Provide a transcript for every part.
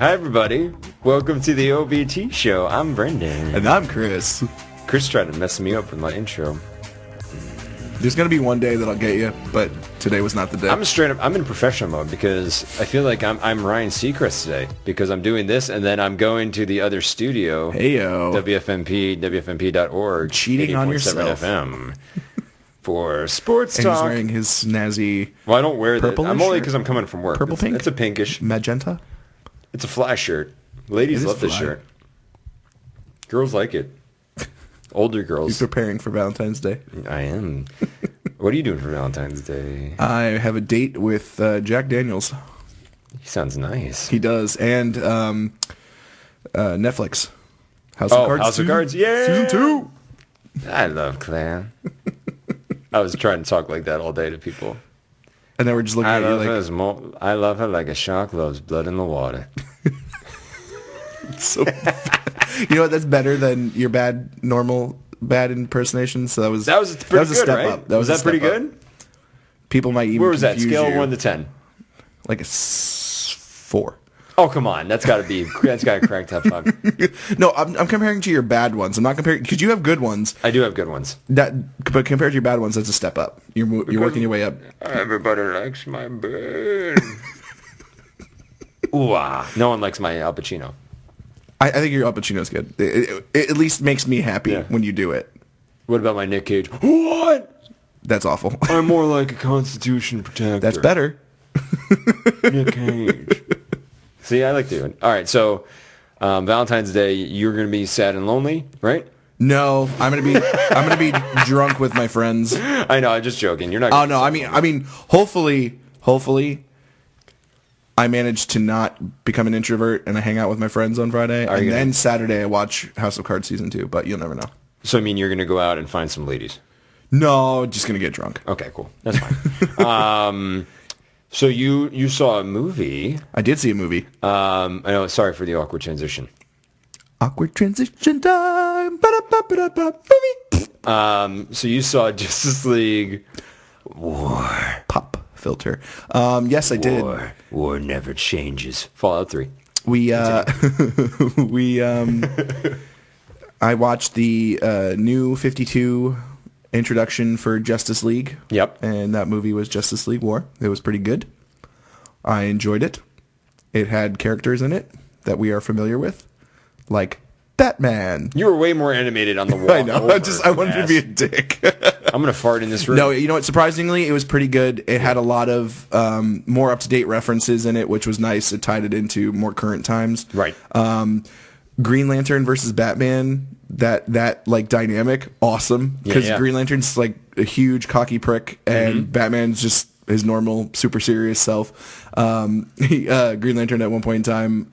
Hi, everybody. Welcome to the OBT show. I'm Brendan. And I'm Chris. Chris tried to mess me up with my intro. There's going to be one day that I'll get you, but today was not the day. I'm in professional mode because I feel like I'm Ryan Seacrest today because I'm doing this and then I'm going to the other studio. Heyo. WFMP.org. Cheating on yourself. FM. For sports and talk. he's wearing his snazzy Well, I don't wear that. I'm only or because I'm coming from work. purple pink? It's a pinkish. magenta. It's a fly shirt. Ladies It is love this fly. shirt. Girls like it. Older He's girls. preparing for Valentine's Day. I am. What are you doing for Valentine's Day? I have a date with Jack Daniels. He sounds nice. He does. And Netflix. House of Cards. House of Cards. Yeah. Season 2. I love Claire. I was trying to talk like that all day to people. And then we're just looking I at you love her like a shark loves blood in the water. so you know what? That's better than your bad impersonation. So that was pretty a good, step right? up. Was that pretty step up. good? People might even Where was that? confuse Scale you. 1 to 10. Like a 4. Oh, come on. That's got to crack top 5. No, I'm comparing to your bad ones. I'm not comparing because you have good ones. I do have good ones. But compared to your bad ones, that's a step up. You're working your way up. Everybody likes my bird. Ooh, no one likes my Al Pacino. I think your Al Pacino's good. It at least makes me happy when you do it. What about my Nick Cage? What? That's awful. I'm more like a Constitution protector. That's better. Nick Cage. See, I like doing. All right, so Valentine's Day, you're gonna be sad and lonely, right? No, I'm gonna be drunk with my friends. I know, I'm just joking. You're not. Oh no, I mean, hopefully, I manage to not become an introvert and I hang out with my friends on Friday, and then Saturday I watch House of Cards season 2. But you'll never know. So I mean, you're gonna go out and find some ladies. No, just gonna get drunk. Okay, cool. That's fine. So you saw a movie. I did see a movie. I know. Sorry for the awkward transition. Awkward transition time. So you saw Justice League War. Pop filter. Yes, I did. War never changes. Fallout 3. I watched the new 52 introduction for Justice League. Yep. And that movie was Justice League War. It was pretty good. I enjoyed it. It had characters in it that we are familiar with, like Batman. You were way more animated on the wall. I know. I wanted to be a dick. I'm gonna fart in this room. No, you know what? Surprisingly, it was pretty good. It had a lot of more up-to-date references in it, which was nice. It tied it into more current times. Right. Green Lantern versus Batman, that like dynamic, awesome. Because Green Lantern's like a huge cocky prick, and Batman's just his normal, super serious self. Green Lantern at one point in time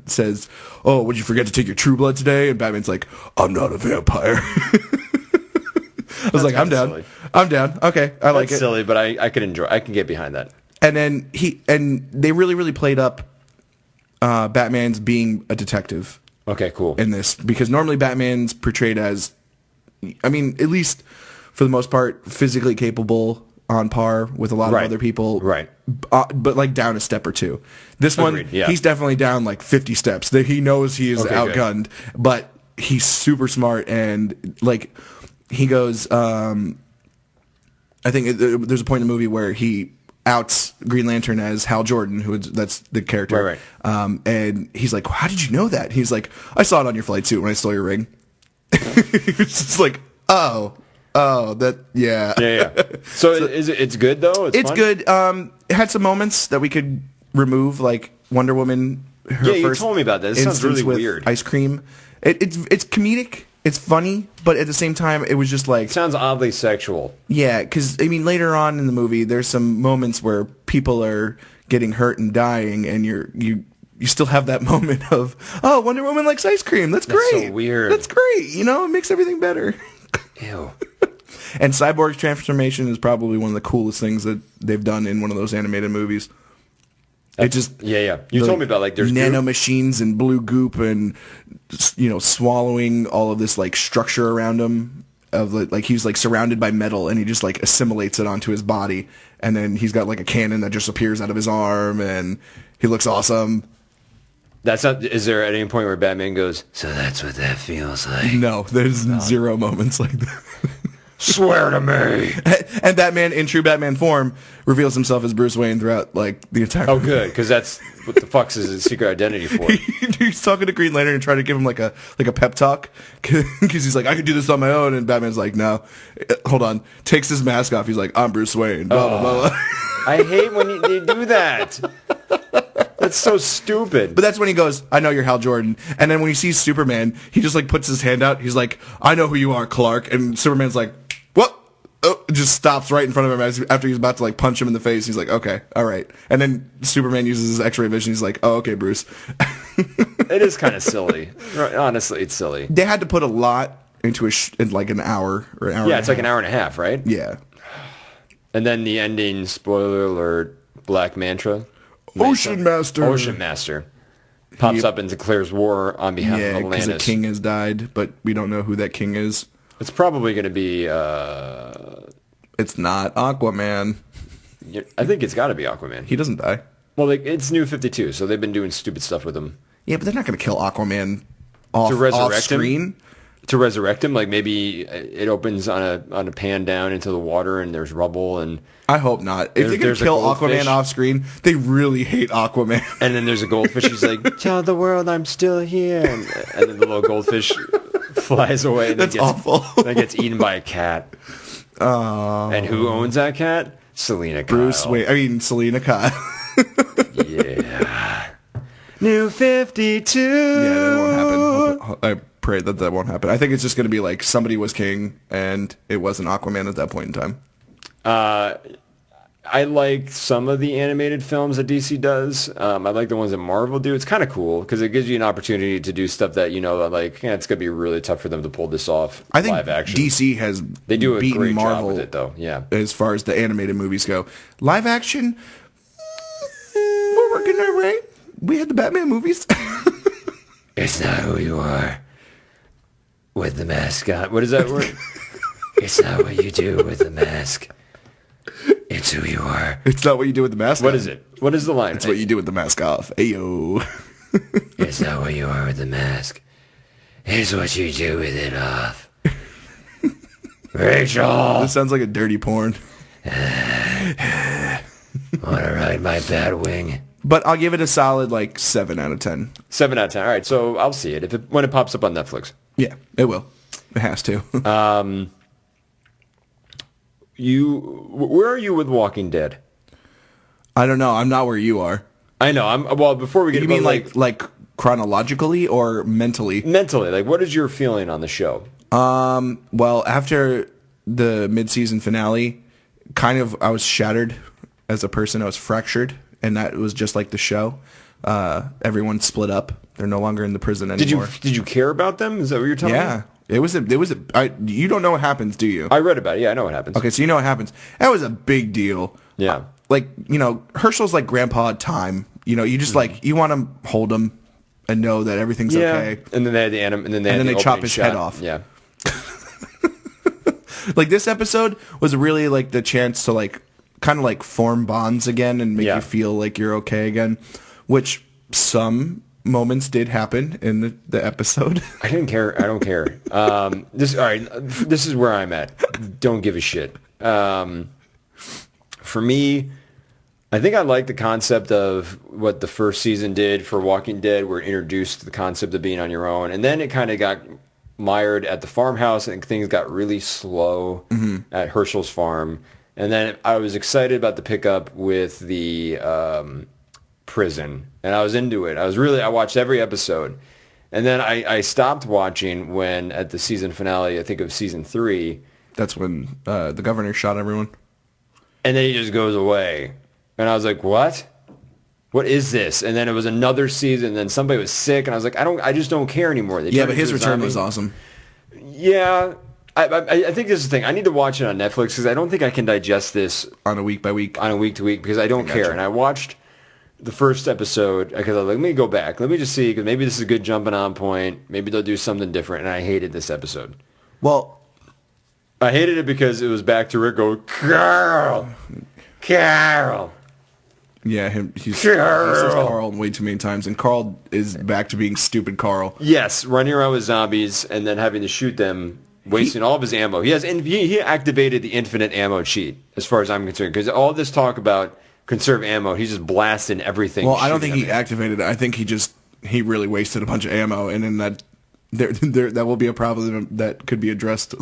says, "Oh, would you forget to take your True Blood today?" And Batman's like, "I'm not a vampire." I was like, "I'm down. Silly. I'm down. Okay, I like it." Silly, but I can enjoy. I can get behind that. And then they really played up Batman's being a detective. Okay, cool. In this, because normally Batman's portrayed as, I mean, at least for the most part, physically capable, on par with a lot of other people. Right. But like down a step or two. This one, he's definitely down like 50 steps. He knows he is outgunned, but he's super smart, and like he goes, I think there's a point in the movie where he outs Green Lantern as Hal Jordan, that's the character. Right. And he's like, "How did you know that?" He's like, "I saw it on your flight suit when I stole your ring." It's just like, oh, yeah. So it's good though. It's fun? Good. It had some moments that we could remove, like Wonder Woman. You told me about that. This sounds really weird. Ice cream. It's comedic. It's funny, but at the same time, it was just like... It sounds oddly sexual. Yeah, because, I mean, later on in the movie, there's some moments where people are getting hurt and dying, and you still have that moment of, oh, Wonder Woman likes ice cream. That's great. That's so weird. That's great. You know, it makes everything better. Ew. And Cyborg's transformation is probably one of the coolest things that they've done in one of those animated movies. You told me about like there's nanomachines and blue goop and swallowing all of this like structure around him of like he's like surrounded by metal and he just like assimilates it onto his body, and then he's got like a cannon that just appears out of his arm and he looks awesome. That's not. Is there at any point where Batman goes, "So that's what that feels like"? No, there's zero moments like that. Swear to me. And Batman, in true Batman form, reveals himself as Bruce Wayne throughout like the entire. Oh, good, because that's what the fuck's his secret identity for. He's talking to Green Lantern and trying to give him like a pep talk because he's like, I could do this on my own, and Batman's like, no, hold on, takes his mask off. He's like, I'm Bruce Wayne. Blah, blah, blah, blah. I hate when they do that. That's so stupid. But that's when he goes, I know you're Hal Jordan. And then when he sees Superman, he just like puts his hand out. He's like, I know who you are, Clark. And Superman's like, what? Oh, just stops right in front of him after he's about to like punch him in the face. He's like, okay, all right. And then Superman uses his X-ray vision. He's like, oh, okay, Bruce. It is kind of silly. Honestly, it's silly. They had to put a lot into in like an hour or an hour. Yeah, it's like an hour and a half, right? Yeah. And then the ending, spoiler alert, Black Mantra. Ocean Master pops up and declares war on behalf of Atlantis. Yeah, because a king has died, but we don't know who that king is. It's probably going to be... It's not Aquaman. I think it's got to be Aquaman. He doesn't die. Well, it's New 52, so they've been doing stupid stuff with him. Yeah, but they're not going to kill Aquaman off screen. To resurrect him, like maybe it opens on a pan down into the water and there's rubble and... I hope not. If they can kill Aquaman off screen, they really hate Aquaman. And then there's a goldfish. He's like, tell the world I'm still here. And then the little goldfish flies away. And That's awful. Then gets eaten by a cat. Oh. And who owns that cat? Selena Kyle. Selena Kyle. Yeah. New 52. Yeah, that won't happen. I pray that won't happen. I think it's just going to be like somebody was king and it wasn't Aquaman at that point in time. I like some of the animated films that DC does. I like the ones that Marvel do. It's kind of cool because it gives you an opportunity to do stuff that, like, it's going to be really tough for them to pull this off. I think live action. DC has they do a beaten great Marvel job with it, though. Yeah. As far as the animated movies go. Live action, we're working our way. We had the Batman movies. It's not who you are with the mask on. What is that word? It's not what you do with the mask. It's who you are. It's not what you do with the mask What on. is it? What is the line? It's what you do with the mask off. Ayo. It's not what you are with the mask. It's what you do with it off. Rachel! This sounds like a dirty porn. Wanna ride my Batwing? But I'll give it a solid, 7 out of 10. 7 out of 10. All right, so I'll see it when it pops up on Netflix. Yeah, it will. It has to. Where are you with Walking Dead? I don't know. I'm not where you are. I know. Well, before we get... You mean like chronologically or mentally? Mentally. What is your feeling on the show? Well, after the mid-season finale, kind of I was shattered as a person. I was fractured, and that was just like the show. Everyone split up. They're no longer in the prison anymore. Did you care about them? Is that what you're telling me? Yeah. You don't know what happens, do you? I read about it. Yeah, I know what happens. Okay, so you know what happens. That was a big deal. Yeah. Herschel's like grandpa time. You just you want to hold him and know that everything's okay. And then they had and then they chop his head off. Yeah. This episode was really the chance to kind of form bonds again and make you feel like you're okay again, which some moments did happen in the episode. I didn't care. I don't care. All right. This is where I'm at. Don't give a shit. For me, I think I like the concept of what the first season did for Walking Dead, where it introduced the concept of being on your own, and then it kind of got mired at the farmhouse, and things got really slow at Herschel's farm. And then I was excited about the pickup with the prison, and I was into it. I watched every episode, and then I stopped watching when at the season finale, I think of season 3. That's when the governor shot everyone. And then he just goes away, and I was like, "What? What is this?" And then it was another season. And then somebody was sick, and I was like, I just don't care anymore. Yeah, but his return was awesome. Yeah. I think this is the thing. I need to watch it on Netflix because I don't think I can digest this on a week by week, on a week to week, because I don't care. And I watched the first episode because I was like, let me go back. Let me just see, because maybe this is a good jumping on point. Maybe they'll do something different. And I hated this episode. Well, I hated it because it was back to Rick go, Carol. Yeah, he says Carl way too many times, and Carl is back to being stupid Carl. Yes, running around with zombies and then having to shoot them, wasting all of his ammo. He activated the infinite ammo cheat, as far as I'm concerned, because all this talk about conserve ammo, he's just blasting everything. Well, I don't think he activated it. I think he really wasted a bunch of ammo, and then that will be a problem that could be addressed.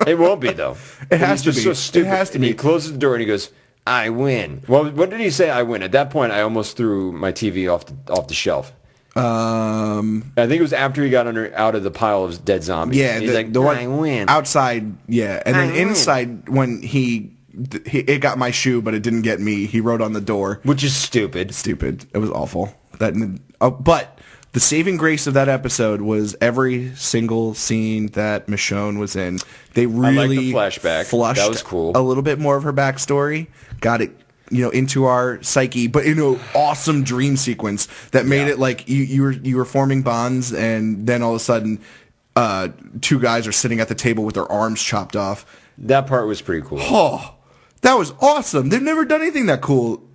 It won't be, though. It has to be. So stupid. It has to and be. He closes the door and he goes, I win. Well, what did he say? I win. At that point, I almost threw my TV off the shelf. I think it was after he got out of the pile of dead zombies. Yeah, he's like, the one I win. Outside, yeah, and then inside when it got my shoe, but it didn't get me. He wrote on the door, which is stupid. Stupid. It was awful. But the saving grace of that episode was every single scene that Michonne was in. They really I like the flashback. Flushed that was cool. A little bit more of her backstory. Got it, into our psyche, but in an awesome dream sequence that made it like you were forming bonds, and then all of a sudden, two guys are sitting at the table with their arms chopped off. That part was pretty cool. Oh, that was awesome. They've never done anything that cool.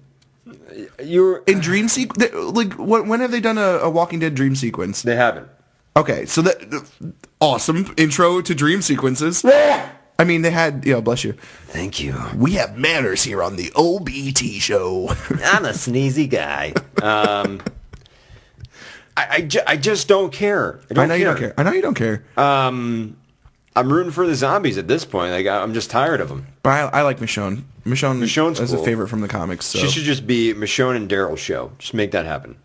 You're in dream sequence. Like, when have they done a Walking Dead dream sequence? They haven't. Okay, so that awesome intro to dream sequences. I mean, they had, bless you. Thank you. We have manners here on the OBT show. I'm a sneezy guy. I just don't care. I know you don't care. I know you don't care. I'm rooting for the zombies at this point. Like, I'm just tired of them. But I like Michonne. Michonne's cool. a favorite from the comics. So. She should just be Michonne and Daryl's show. Just make that happen.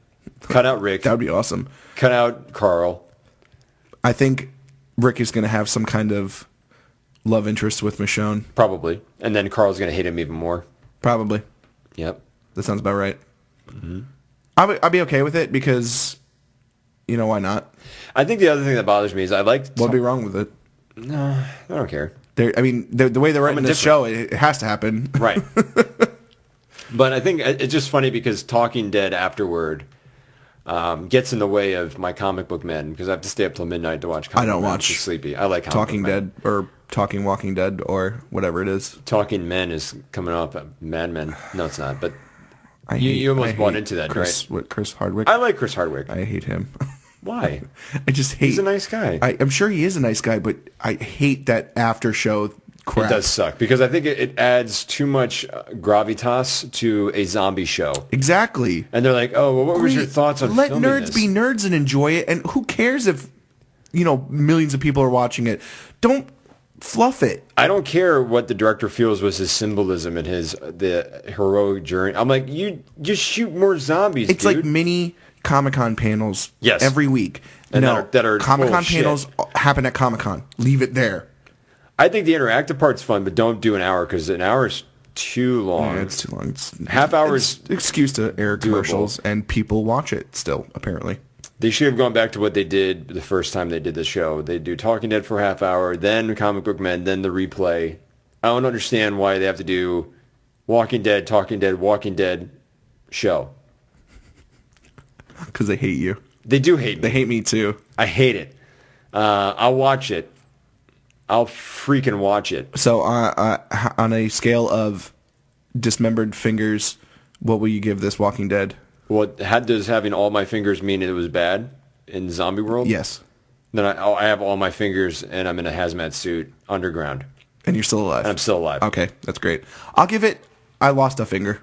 Cut out Rick. That would be awesome. Cut out Carl. I think Rick is going to have some kind of love interest with Michonne. Probably. And then Carl's going to hate him even more. Probably. Yep. That sounds about right. Mm-hmm. I'll be okay with it because, why not? I think the other thing that bothers me is I like... What'd be wrong with it? No, I don't care. The way they're writing this show, it has to happen. Right. But I think it's just funny because Talking Dead afterward gets in the way of my comic book men because I have to stay up till midnight to watch comic book. I don't watch. I'm sleepy. I like Talking Dead or Talking Walking Dead or whatever it is. Talking Men is coming up. Mad Men. No, it's not. But you almost bought into that, right? Chris Hardwick. I like Chris Hardwick. I hate him. Why? I just hate... He's a nice guy. I'm sure he is a nice guy, but I hate that after show crap. It does suck because I think it adds too much gravitas to a zombie show. Exactly. And they're like, oh, well, what was your thoughts on Let filming nerds this? be nerds and enjoy it. And who cares if, millions of people are watching it. Don't fluff it. I don't care what the director feels was his symbolism and the heroic journey. I'm like, you just shoot more zombies, It's like mini... Comic-Con panels every week. And that are Comic-Con panels happen at Comic-Con. Leave it there. I think the interactive part's fun, but don't do an hour because an hour is too long. Yeah, it's too long. Half hours. Excuse to air commercials, and people watch it still, apparently. They should have gone back to what they did the first time they did the show. They do Talking Dead for a half hour, then Comic Book Men, then the replay. I don't understand why they have to do Walking Dead, Talking Dead, Walking Dead show. Because they hate you. They do hate me. They hate me too. I hate it. I'll watch it. I'll freaking watch it. So on a scale of dismembered fingers, what will you give this Walking Dead? Does having all my fingers mean it was bad in zombie world? Yes. Then I have all my fingers and I'm in a hazmat suit underground. And you're still alive. And I'm still alive. Okay, that's great. I'll give it. I lost a finger.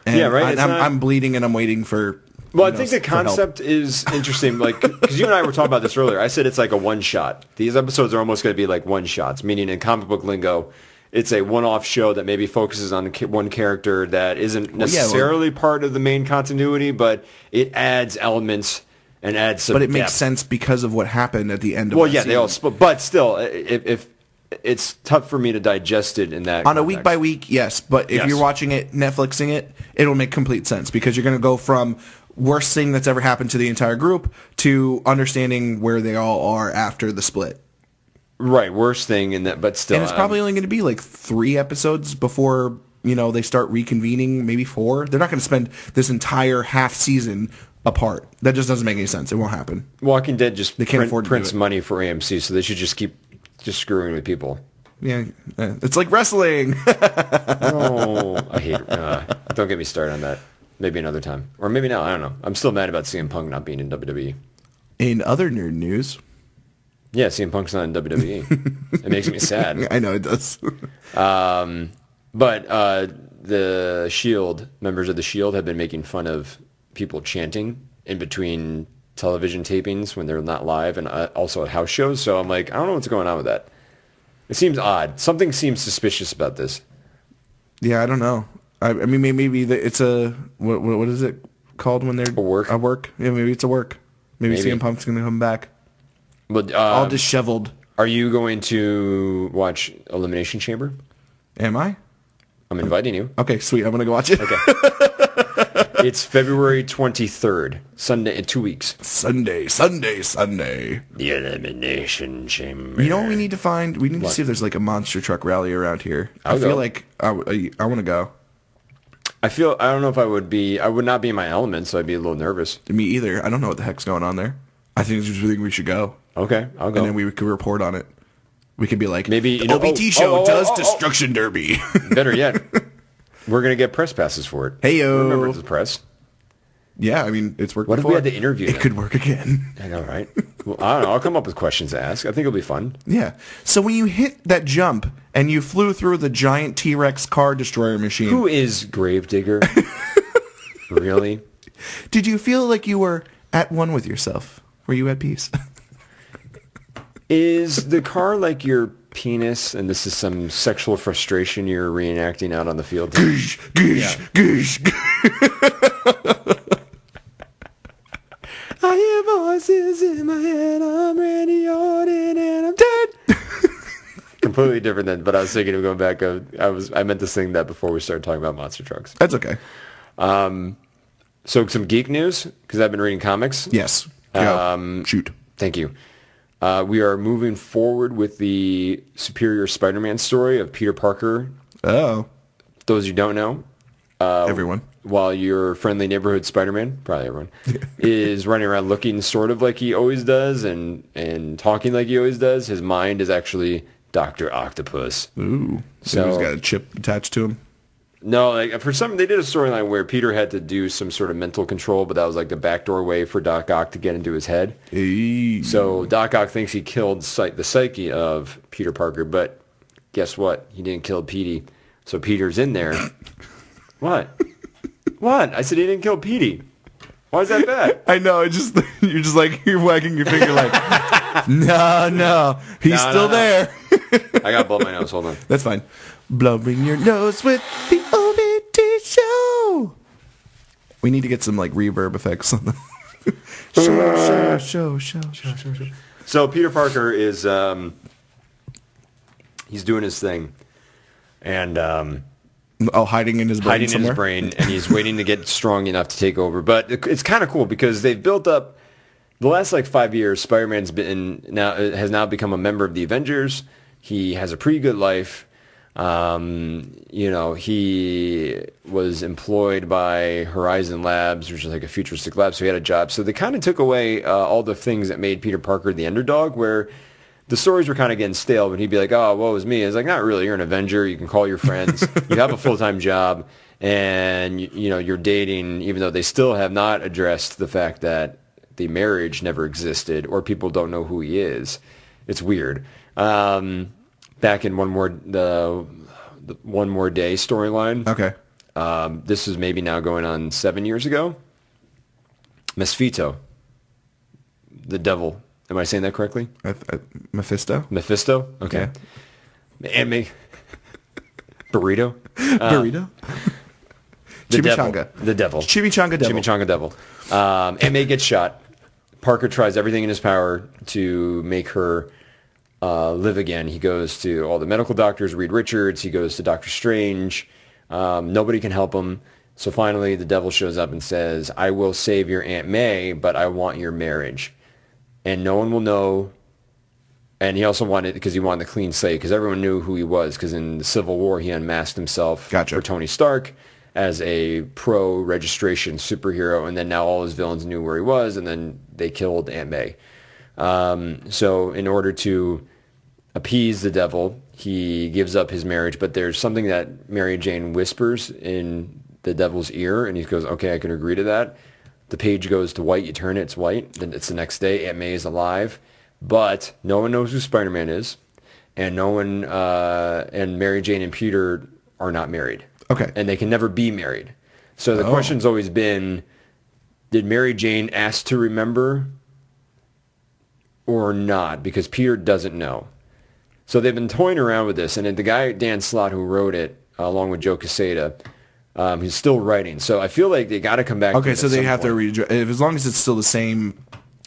And yeah, right. I'm bleeding and I'm waiting for. Well, I think the concept is interesting, like, because you and I were talking about this earlier. I said it's like a one-shot. These episodes are almost going to be like one-shots, meaning in comic book lingo, it's a one-off show that maybe focuses on one character that isn't necessarily part of the main continuity, but it adds elements and adds some But it depth. makes sense because of what happened at the end of Well, the yeah, season. they all but still, if it's tough for me to digest it in that on context. a week by week, yes. But if you're watching it, Netflixing it, it'll make complete sense because you're going to go from worst thing that's ever happened to the entire group to understanding where they all are after the split. Right, worst thing in that, but still. And it's probably only going to be like 3 episodes before, they start reconvening, maybe 4. They're not going to spend this entire half season apart. That just doesn't make any sense. It won't happen. Walking Dead just they can't afford to prints do it. money for AMC, so they should just keep screwing with people. Yeah, it's like wrestling. Oh, I hate it. Don't get me started on that. Maybe another time. Or maybe now. I don't know. I'm still mad about CM Punk not being in WWE. In other nerd news. Yeah, CM Punk's not in WWE. It makes me sad. I know it does. But the Shield, members of the Shield have been making fun of people chanting in between television tapings when they're not live and also at house shows. So I'm like, I don't know what's going on with that. It seems odd. Something seems suspicious about this. Yeah, I don't know. I mean, maybe it's a what is it called when they're a work? A work? Yeah, maybe it's a work. Maybe CM Punk's gonna come back. But all disheveled. Are you going to watch Elimination Chamber? Am I? I'm inviting you. Okay, sweet. I'm gonna go watch it. Okay. It's February 23rd, Sunday, in 2 weeks. Sunday. The Elimination Chamber. You know what we need to find? We need to see if there's like a monster truck rally around here. I feel like I want to go. I don't know if I would not be in my element, so I'd be a little nervous. Me either. I don't know what the heck's going on there. I think we should go. Okay, I'll go. And then we could report on it. We could be like, maybe the OBT show does Destruction Derby. Better yet, we're going to get press passes for it. Hey-yo. Remember the press? Yeah, I mean, it's worked What before. if we had to interview them? It could work again. I know, right? Well, I don't know. I'll come up with questions to ask. I think it'll be fun. Yeah. So when you hit that jump and you flew through the giant T-Rex car destroyer machine... Who is Gravedigger? Really? Did you feel like you were at one with yourself? Were you at peace? Is the car like your penis, and this is some sexual frustration you're reenacting out on the field? Goosh, goosh, goosh, goosh. I hear voices in my head, I'm radioed in and I'm dead. Completely different than, but I was thinking of going back. I meant to sing that before we started talking about monster trucks. That's okay. So some geek news, because I've been reading comics. Yes. Shoot. Thank you. We are moving forward with the Superior Spider-Man story of Peter Parker. Oh. Those you don't know. Everyone. While your friendly neighborhood Spider-Man, probably everyone, is running around looking sort of like he always does and talking like he always does, his mind is actually Dr. Octopus. Ooh. So he's got a chip attached to him? No, like for some, they did a storyline where Peter had to do some sort of mental control, but that was like the backdoor way for Doc Ock to get into his head. Hey. So Doc Ock thinks he killed the psyche of Peter Parker, but guess what? He didn't kill Petey. So Peter's in there. What? What? I said he didn't kill Petey. Why is that bad? I know. You're just like, you're wagging your finger like, no, he's still there. I got to blow my nose. Hold on. That's fine. Blowing your nose with the OBT show. We need to get some like reverb effects on the show. So Peter Parker is he's doing his thing, and hiding in his brain in his brain, and he's waiting to get strong enough to take over. But it's kind of cool because they've built up the last like 5 years. Spider-Man's has now become a member of the Avengers. He has a pretty good life. He was employed by Horizon Labs, which is like a futuristic lab, so he had a job. So they kind of took away all the things that made Peter Parker the underdog, where the stories were kind of getting stale, but he'd be like, oh, woe is me. It's like, not really. You're an Avenger. You can call your friends. You have a full-time job, and you're dating, even though they still have not addressed the fact that the marriage never existed or people don't know who he is. It's weird. Back in the One More Day storyline. Okay. This is maybe now going on 7 years ago. Mephisto, the devil. Am I saying that correctly? Mephisto? Mephisto? Okay. Yeah. Burrito? Burrito? Chimichanga. The devil. Chimichanga devil. Chimichanga devil. M.A. gets shot. Parker tries everything in his power to make her live again. He goes to all the medical doctors, Reed Richards. He goes to Doctor Strange. Nobody can help him. So finally, the devil shows up and says, I will save your Aunt May, but I want your marriage. And no one will know. And he also wanted, because he wanted the clean slate, because everyone knew who he was, because in the Civil War, he unmasked himself for Tony Stark as a pro-registration superhero, and then now all his villains knew where he was, and then they killed Aunt May. So in order to appease the devil. He gives up his marriage, but there's something that Mary Jane whispers in the devil's ear, and he goes, okay, I can agree to that. The page goes to white, you turn it, it's white. Then it's the next day, Aunt May is alive, but no one knows who Spider-Man is, and no one, and Mary Jane and Peter are not married. Okay. And they can never be married. So the question's always been, did Mary Jane ask to remember or not? Because Peter doesn't know. So they've been toying around with this, and the guy, Dan Slott, who wrote it, along with Joe Quesada, he's still writing. So I feel like they got to come back. Okay, so they have to as long as it's still the same.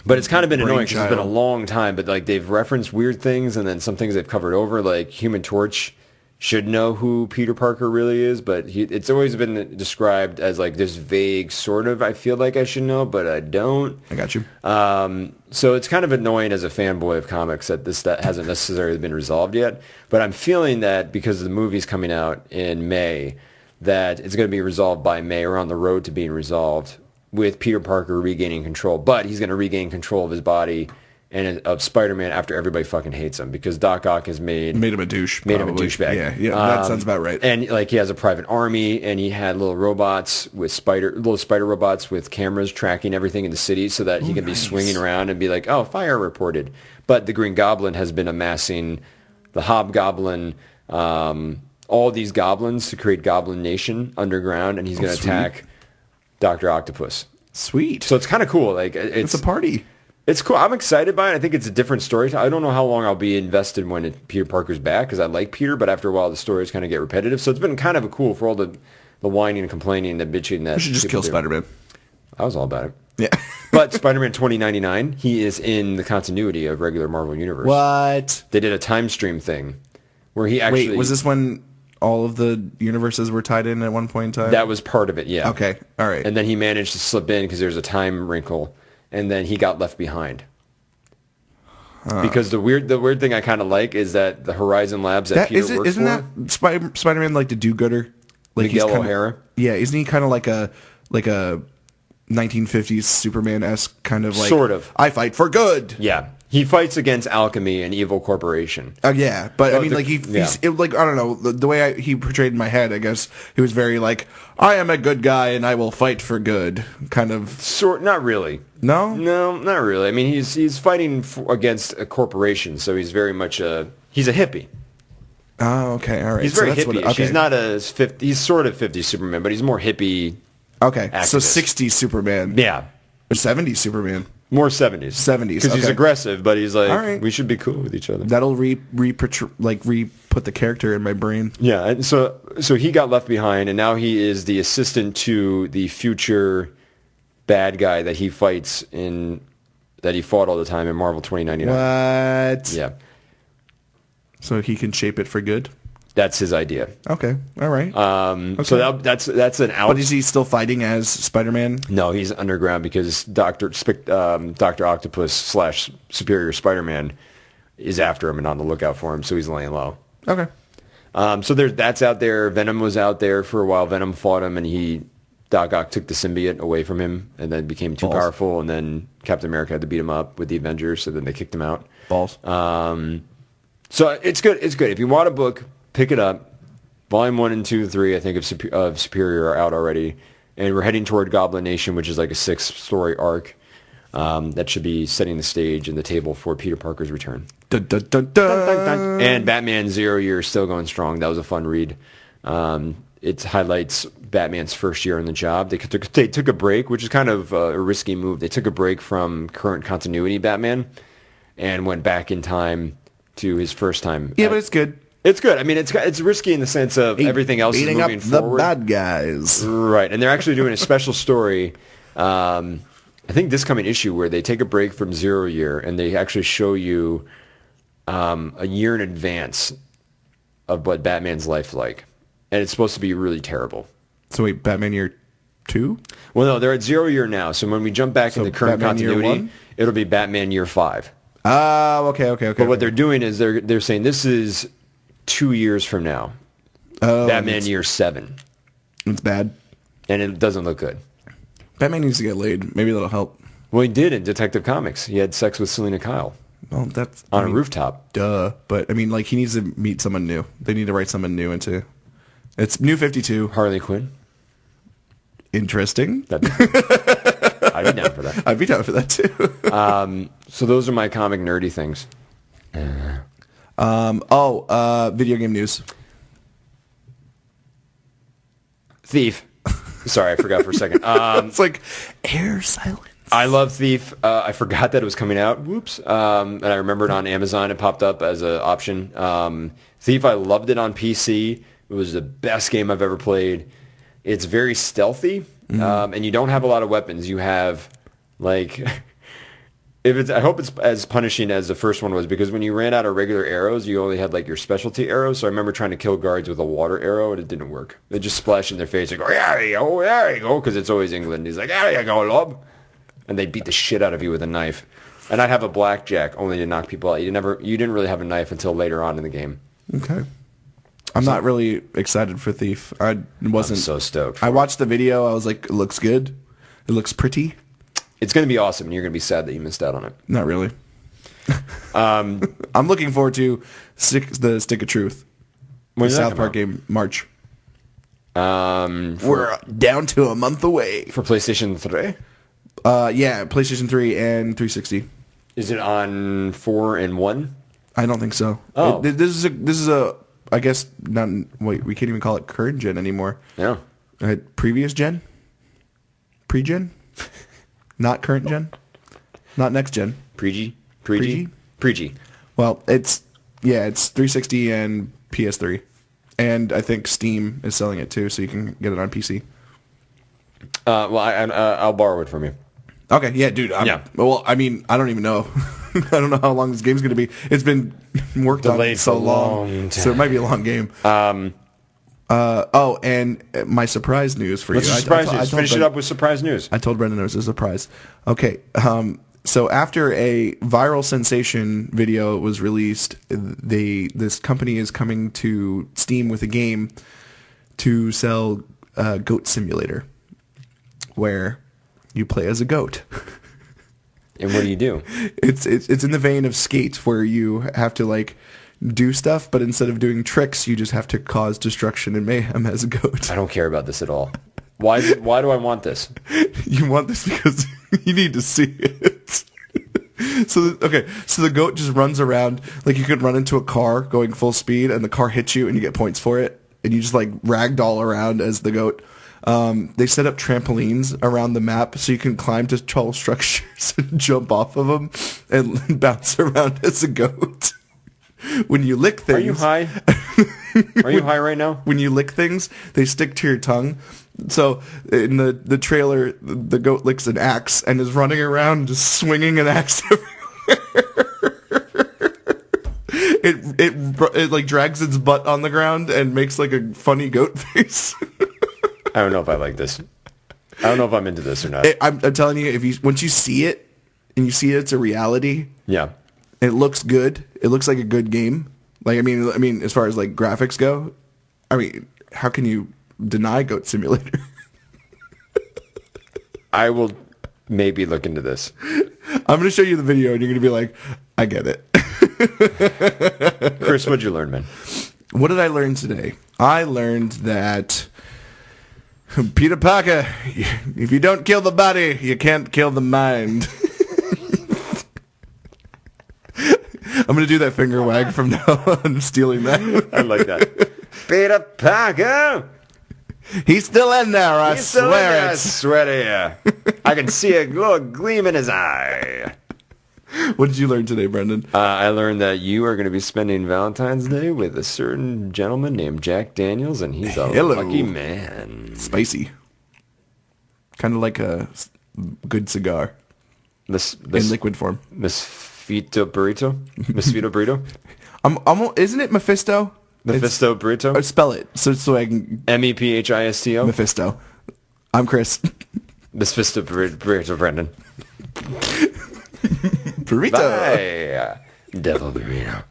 But it's kind of been annoying because it's been a brainchild. long time. But like they've referenced weird things, and then some things they've covered over, like Human Torch should know who Peter Parker really is, but it's always been described as like this vague sort of, I feel like I should know, but I don't. I got you. So it's kind of annoying as a fanboy of comics that hasn't necessarily been resolved yet. But I'm feeling that because the movie's coming out in May, that it's going to be resolved by May, or on the road to being resolved, with Peter Parker regaining control. But he's going to regain control of his body and of Spider-Man after everybody fucking hates him, because Doc Ock has made him a douche. Made him a probably. douchebag. Yeah, that sounds about right. And like he has a private army, and he had little robots with little spider robots with cameras tracking everything in the city, so that he can be swinging around and be like, "Oh, fire reported." But the Green Goblin has been amassing the Hobgoblin, all these goblins to create Goblin Nation underground, and he's going to attack Dr. Octopus. Sweet. So it's kind of cool. Like It's a party. It's cool. I'm excited by it. I think it's a different story. I don't know how long I'll be invested when Peter Parker's back, because I like Peter, but after a while the stories kind of get repetitive. So it's been kind of cool for all the whining and complaining and bitching that We should just kill Spider-Man. I was all about it. Yeah. But Spider-Man 2099, he is in the continuity of regular Marvel Universe. What? They did a time stream thing where he actually... Wait, was this when all of the universes were tied in at one point in time? That was part of it, yeah. Okay, all right. And then he managed to slip in because there's a time wrinkle, and then he got left behind. Because the weird thing I kind of like is that the Horizon Labs that Peter works isn't for... that Spider-Man like the do-gooder? Like Miguel he's kinda, O'Hara? Yeah, isn't he kind of like a 1950s Superman-esque kind of like... Sort of. I fight for good. Yeah. He fights against alchemy and evil corporation. Yeah, but I mean, like yeah. he's like, I don't know, the way he portrayed in my head, I guess he was very like, I am a good guy and I will fight for good, kind of. Not really. No, not really. I mean, he's fighting against a corporation, so he's very much he's a hippie. Oh, okay, all right. He's very that's hippie. Okay. He's not he's sort of 50s Superman, but he's more hippie. Okay, so activist. 60s Superman. Yeah. Or 70s Superman. More 70s. 70s, Because he's okay. aggressive, but he's like, All right. we should be cool with each other. That'll re-put the character in my brain. Yeah, and so he got left behind, and now he is the assistant to the future bad guy that he fights that he fought all the time in Marvel 2099. What? Yeah, So he can shape it for good? that's his idea. Okay, all right. So that's an out. But is he still fighting as Spider-Man? No, he's underground because Dr. Octopus / Superior Spider-Man is after him and on the lookout for him, so he's laying low. Okay. So that's out there. Venom was out there for a while. Venom fought him, and Doc Ock took the symbiote away from him, and then became too powerful, and then Captain America had to beat him up with the Avengers, so then they kicked him out. Balls. So it's good. It's good. If you want a book, pick it up. Volume 1 and 2, 3, I think, of Superior are out already. And we're heading toward Goblin Nation, which is like a 6-story arc that should be setting the stage and the table for Peter Parker's return. Dun, dun, dun, dun. And Batman 0 Year is still going strong. That was a fun read. It highlights Batman's first year on the job. They took a break, which is kind of a risky move. They took a break from current continuity Batman and went back in time to his first time. Yeah, but it's good. It's good. I mean, it's risky in the sense of everything else is moving forward. The bad guys. Right, and they're actually doing a special story, I think this coming issue, where they take a break from 0 Year, and they actually show you a year in advance of what Batman's life's like. And it's supposed to be really terrible. So wait, Batman Year 2? Well, no, they're at 0 Year now, so when we jump back into current Batman Year continuity, 1? it'll be Batman Year 5. Oh, okay. But what they're doing is they're saying this is 2 years from now. Oh, Batman Year 7. It's bad. And it doesn't look good. Batman needs to get laid. Maybe that'll help. Well, he did in Detective Comics. He had sex with Selena Kyle. Well, that's on a rooftop. Duh. But I mean, like, he needs to meet someone new. They need to write someone new into. It's New 52. Harley Quinn. Interesting. I'd be down for that. I'd be down for that too. So those are my comic nerdy things. Video game news. Thief. Sorry, I forgot for a second. It's like air silence. I love Thief. I forgot that it was coming out. Whoops. And I remembered on Amazon it popped up as an option. Thief, I loved it on PC. It was the best game I've ever played. It's very stealthy, and you don't have a lot of weapons. You have, like, I hope it's as punishing as the first one was, because when you ran out of regular arrows, you only had, like, your specialty arrows. So I remember trying to kill guards with a water arrow, and it didn't work. They just splashed in their face and go, there you go, because it's always England. He's like, there you go, lob. And they beat the shit out of you with a knife. And I'd have a blackjack only to knock people out. You didn't really have a knife until later on in the game. Okay. I'm not really excited for Thief. I wasn't. I'm so stoked. I watched the video. I was like, it looks good. It looks pretty. It's going to be awesome, and you're going to be sad that you missed out on it. Not really. I'm looking forward to the Stick of Truth. The South Park game, March. We're down to a month away. For PlayStation 3? Yeah, PlayStation 3 and 360. Is it on 4 and 1? I don't think so. Oh. This is a I guess not. Wait, we can't even call it current gen anymore. Yeah. Previous gen? Pre-gen? Not current gen? Not next gen? Pre-G? Well, it's 360 and PS3. And I think Steam is selling it too, so you can get it on PC. Well, I'll borrow it from you. Okay, yeah, dude. Well, I mean, I don't even know. I don't know how long this game's going to be. It's been worked on so long, so it might be a long game. And my surprise news for What's you. your surprise news? Finish it up with surprise news. I told Brendan it was a surprise. Okay, so after a viral sensation video was released, this company is coming to Steam with a game to sell Goat Simulator, where you play as a goat. And what do you do? It's in the vein of Skate, where you have to, like, do stuff, but instead of doing tricks, you just have to cause destruction and mayhem as a goat. I don't care about this at all. Why do I want this? You want this because you need to see it. So the goat just runs around. Like, you could run into a car going full speed, and the car hits you, and you get points for it, and you just, like, ragdoll around as the goat. They set up trampolines around the map so you can climb to tall structures and jump off of them and bounce around as a goat. When you lick things... Are you high? Are you high right now? When you lick things, they stick to your tongue. So in the trailer, the goat licks an axe and is running around just swinging an axe everywhere. It like drags its butt on the ground and makes like a funny goat face. I don't know if I like this. I don't know if I'm into this or not. I'm telling you, once you see it and you see it's a reality, yeah, it looks good. It looks like a good game. Like I mean, as far as like graphics go, I mean, how can you deny Goat Simulator? I will maybe look into this. I'm going to show you the video, and you're going to be like, I get it. Chris, what'd you learn, man? What did I learn today? I learned that Peter Parker, if you don't kill the body, you can't kill the mind. I'm going to do that finger wag from now on. I'm stealing that. I like that. Peter Parker! He's still in there, I swear it. I swear to you. I can see a little gleam in his eye. What did you learn today, Brendan? I learned that you are going to be spending Valentine's Day with a certain gentleman named Jack Daniels, and he's a lucky man. Spicy. Kind of like a good cigar. In liquid form. Mephisto Burrito? Mephisto Burrito? Isn't it Mephisto? Mephisto Burrito? Spell it so I can... Mephisto? Mephisto. I'm Chris. Mephisto Burrito, Brendan. Burrito. Bye. Devil Burrito.